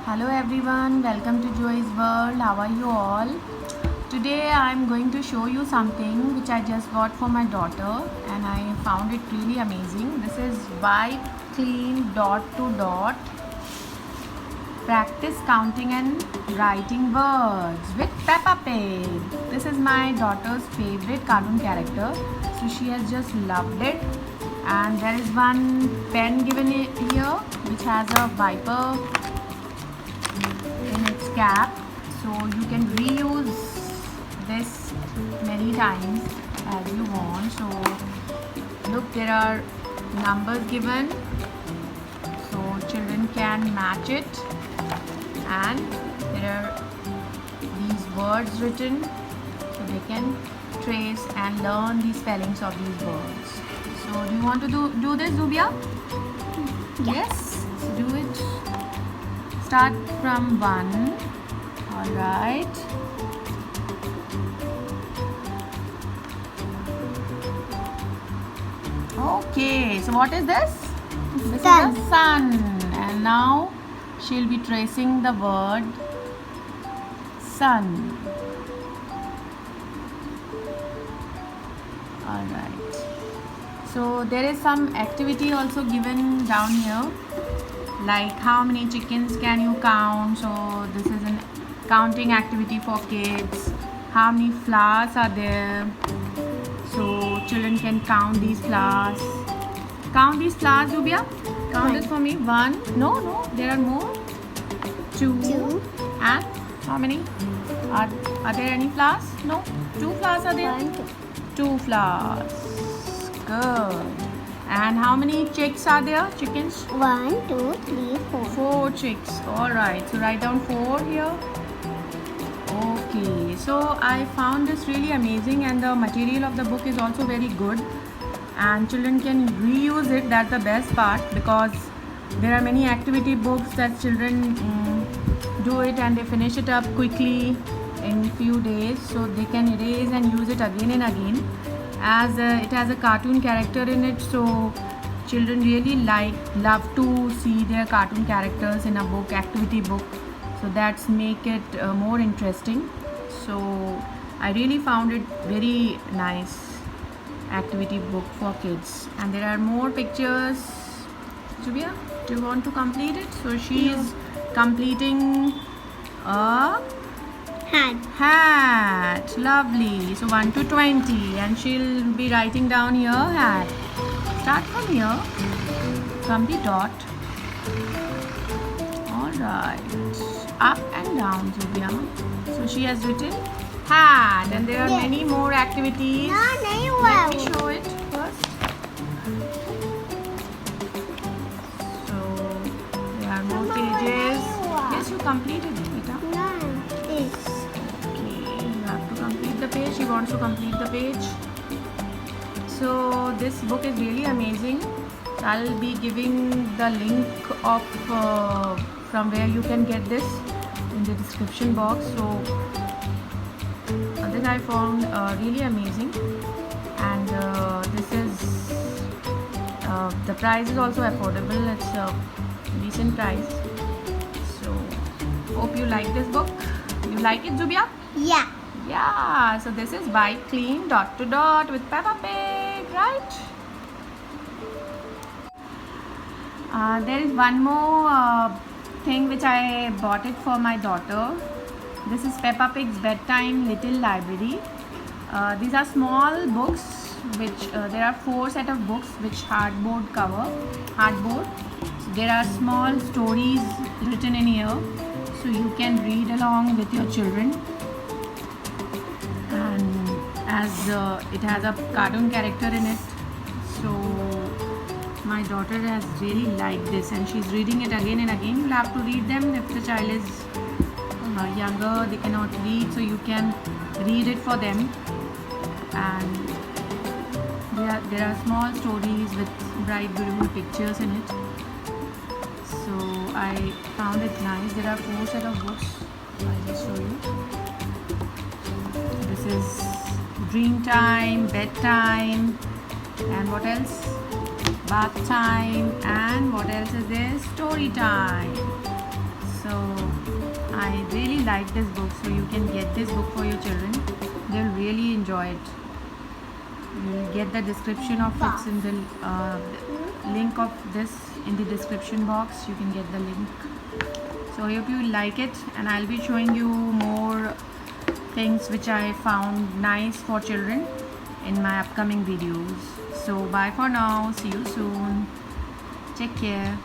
Hello everyone, welcome to Joy's World. How are you all? Today I am going to show you something which I just bought for my daughter and I found it really amazing. This is Wipe Clean Dot to Dot Practice Counting and Writing Words with Peppa Pig. This is my daughter's favorite cartoon character, so she has just loved it. And there is one pen given here which has a wiper in its cap, so you can reuse this many times as you want. So look, there are numbers given so children can match it, and there are these words written so they can trace and learn the spellings of these words. So do you want to do this, Zubia? Yes, do it. Start from 1. All right. Okay, so what is this? This Sun. is the sun. And now she'll be tracing the word sun. All right. So there is some activity also given down here, like how many chickens can you count. So this is an counting activity for kids. How many flowers are there, so children can count these flowers. Count these flowers, Zubia. Count this for me. 1. No, there are more. 2. Two. And how many? Are there any flowers? No. 2 flowers are there. 1, 2. 2 flowers. Good. And how many chicks are there? Chickens? 1, 2, 3, 4. 4 chicks. Alright, so write down 4 here. Okay, so I found this really amazing, and the material of the book is also very good, and children can reuse it. That's the best part, because there are many activity books that children do it and they finish it up quickly in few days, so they can erase and use it again and again. As it has a cartoon character in it, so children really love to see their cartoon characters in a book, activity book, so that's make it more interesting. So I really found it very nice activity book for kids, and there are more pictures. Jubia, do you want to complete it? So she is completing a hat. Lovely. So 1 to 20, and she'll be writing down here hat. Start from here, from the dot. Alright. Up and down, Zubia. So she has written hat, and there are Yes. many more activities. Let me show it first. So there are more pages. Yes, you completed it, beta. Okay, you have to complete the page. She wants to complete the page. So this book is really amazing. So I'll be giving the link of from where you can get this in the description box. So this I found really amazing, and this is the price is also affordable. It's a decent price. So hope you like this book. You like it, Zubia? Yeah. Yeah. So this is Wipe Clean Dot to Dot with Peppa Pig, right? There is one more thing which I bought it for my daughter. This is Peppa Pig's Bedtime Little Library. These are small books, which there are 4 set of books which hardboard cover. So there are small stories written in here, so you can read along with your children. And as it has a cartoon character in it, so my daughter has really liked this, and she's reading it again and again. You'll have to read them. If the child is younger, they cannot read, so you can read it for them. And there are small stories with bright, beautiful pictures in it. So I found it nice. There are 4 set of books. I'll just show you. This is Dream Time, Bedtime, and what else? bath time, and what else is there? Story time. So I really like this book, so you can get this book for your children. They'll really enjoy it. You'll get the description of it in the link of this in the description box. You can get the link. So I hope you like it, and I'll be showing you more things which I found nice for children in my upcoming videos. So bye for now. See you soon. Take care.